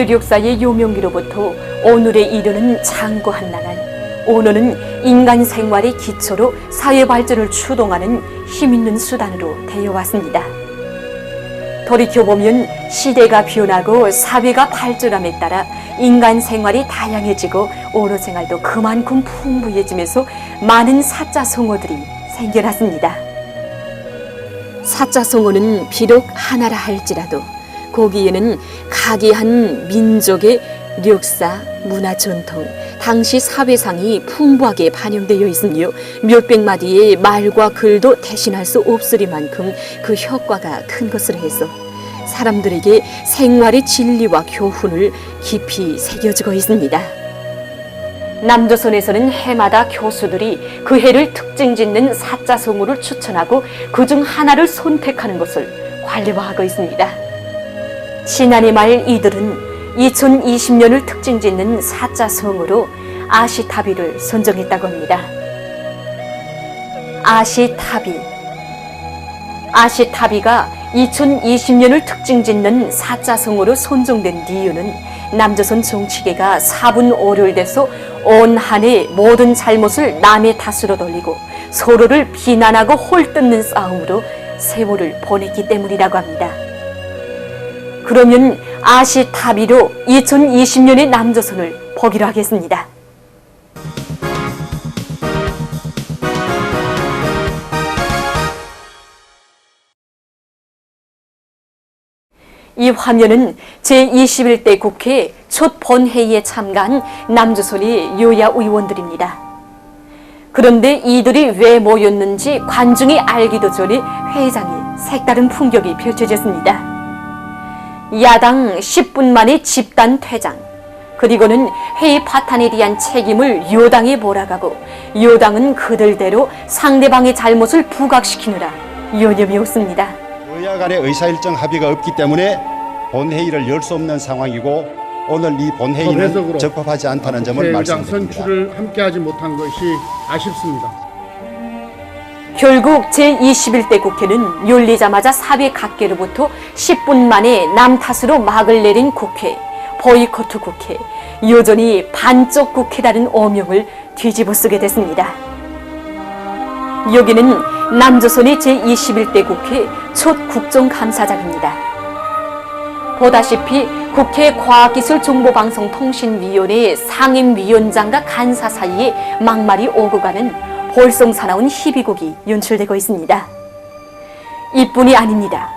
인류 역사의 요명기로부터 오늘에 이르는 장구한 나간, 언어는 인간 생활의 기초로 사회 발전을 추동하는 힘있는 수단으로 되어왔습니다. 돌이켜보면 시대가 변하고 사회가 발전함에 따라 인간 생활이 다양해지고 언어 생활도 그만큼 풍부해지면서 많은 사자성어들이 생겨났습니다. 사자성어는 비록 하나라 할지라도 거기에는 각이한 민족의 역사, 문화 전통, 당시 사회상이 풍부하게 반영되어 있으며 몇백 마디의 말과 글도 대신할 수 없으리만큼 그 효과가 큰 것을 해서 사람들에게 생활의 진리와 교훈을 깊이 새겨주고 있습니다. 남조선에서는 해마다 교수들이 그 해를 특징 짓는 사자성어를 추천하고 그중 하나를 선택하는 것을 관례화하고 있습니다. 지난해 말 이들은 2020년을 특징 짓는 사자성어로 아시타비를 선정했다고 합니다. 아시타비가 2020년을 특징 짓는 사자성어로 선정된 이유는 남조선 정치계가 사분오열돼서 온 한 해 모든 잘못을 남의 탓으로 돌리고 서로를 비난하고 홀뜯는 싸움으로 세월을 보냈기 때문이라고 합니다. 그러면 아시타비로 2020년의 남조선을 보기로 하겠습니다. 이 화면은 제21대 국회 첫 본회의에 참가한 남조선의 여야 의원들입니다. 그런데 이들이 왜 모였는지 관중이 알기도 전에 회의장에 색다른 풍경이 펼쳐졌습니다. 야당 10분 만에 집단 퇴장, 그리고는 회의 파탄에 대한 책임을 여당에 몰아가고 여당은 그들대로 상대방의 잘못을 부각시키느라 여념이 없습니다. 여야 간의 의사일정 합의가 없기 때문에 본회의를 열 수 없는 상황이고 오늘 이 본회의는 적합하지 않다는 점을 말씀드립니다. 선출을 함께하지 못한 것이 아쉽습니다. 결국 제21대 국회는 열리자마자 사회 각계로부터 10분 만에 남 탓으로 막을 내린 국회, 보이콧 국회, 여전히 반쪽 국회라는 오명을 뒤집어 쓰게 됐습니다. 여기는 남조선의 제21대 국회 첫 국정감사장입니다. 보다시피 국회 과학기술정보방송통신위원회 상임위원장과 간사 사이에 막말이 오고 가는 볼썽사나운 희비곡이 연출되고 있습니다. 이뿐이 아닙니다.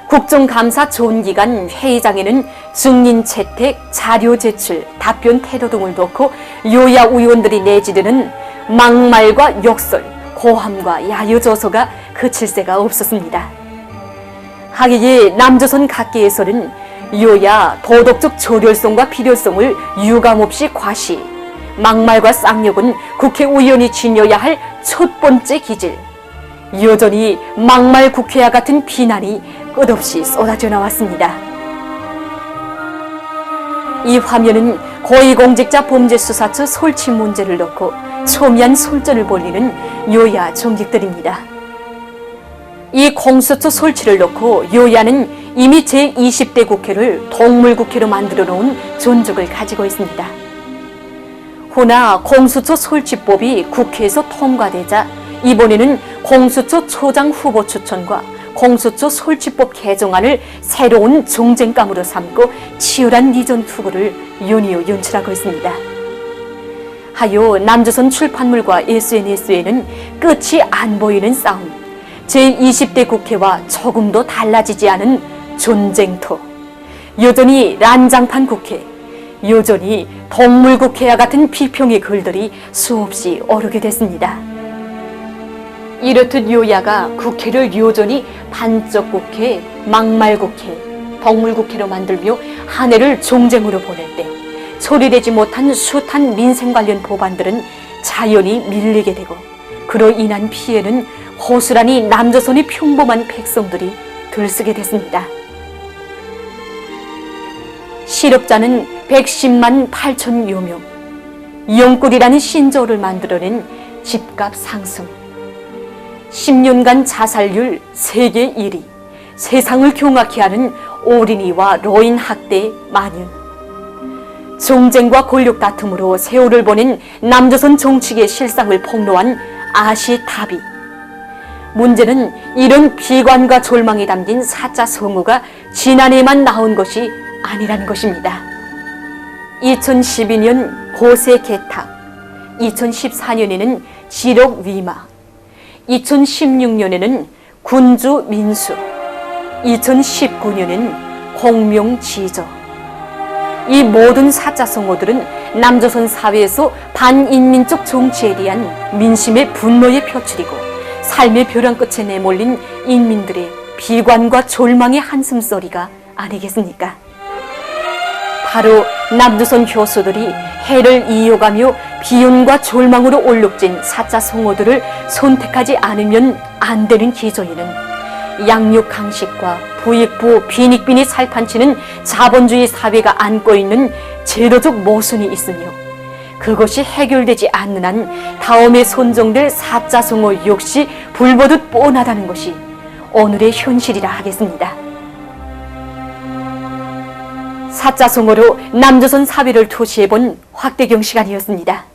국정감사 존기간 회의장에는 증인 채택, 자료 제출, 답변 태도 등을 놓고 여야 의원들이 내지르는 막말과 욕설, 고함과 야유조소가 그칠 새가 없었습니다. 하기에 남조선 각계에서는 여야 도덕적 절연성과 필요성을 유감없이 과시, 막말과 쌍욕은 국회의원이 지녀야 할 첫 번째 기질, 여전히 막말 국회와 같은 비난이 끝없이 쏟아져 나왔습니다. 이 화면은 고위공직자 범죄수사처 설치 문제를 놓고 첨예한 설전을 벌이는 여야 정직들입니다. 이 공수처 설치를 놓고 여야는 이미 제20대 국회를 동물국회로 만들어 놓은 전적을 가지고 있습니다. 허나 공수처 설치법이 국회에서 통과되자 이번에는 공수처 처장 후보 추천과 공수처 설치법 개정안을 새로운 정쟁감으로 삼고 치열한 이전 투구를 연이어 연출하고 있습니다. 하여 남조선 출판물과 SNS에는 끝이 안 보이는 싸움, 제20대 국회와 조금도 달라지지 않은 전쟁터, 여전히 난장판 국회, 여전히 동물국회와 같은 비평의 글들이 수없이 오르게 됐습니다. 이렇듯 여야가 국회를 여전히 반쪽 국회, 막말 국회, 동물국회로 만들며 한 해를 정쟁으로 보낼 때 처리되지 못한 숱한 민생 관련 법안들은 자연히 밀리게 되고 그로 인한 피해는 호스라니 남조선의 평범한 백성들이 들쓰게 됐습니다. 실업자는 110만 8천여 명, 영꿀이라는 신조어를 만들어낸 집값 상승, 10년간 자살률 세계 1위, 세상을 경악케 하는 어린이와 노인 학대 만연, 정쟁과 권력 다툼으로 세월을 보낸 남조선 정치계의 실상을 폭로한 아시타비. 문제는 이런 비관과 졸망이 담긴 사자 성어가 지난해만 나온 것이 아니라는 것입니다. 2012년 고세 개탁, 2014년에는 지력 위마, 2016년에는 군주 민수, 2019년에는 공명 지저. 이 모든 사자성어들은 남조선 사회에서 반인민적 정치에 대한 민심의 분노의 표출이고 삶의 벼랑 끝에 내몰린 인민들의 비관과 졸망의 한숨소리가 아니겠습니까? 바로 남조선 교수들이 해를 이어가며 비운과 졸망으로 얼룩진 사자성어들을 선택하지 않으면 안 되는 기조에는 양육 강식과 부익부 빈익빈이 살판치는 자본주의 사회가 안고 있는 제도적 모순이 있으며 그것이 해결되지 않는 한 다음에 선정될 사자성어 역시 불보듯 뻔하다는 것이 오늘의 현실이라 하겠습니다. 사자성어로 남조선 사회를 토시해본 확대경 시간이었습니다.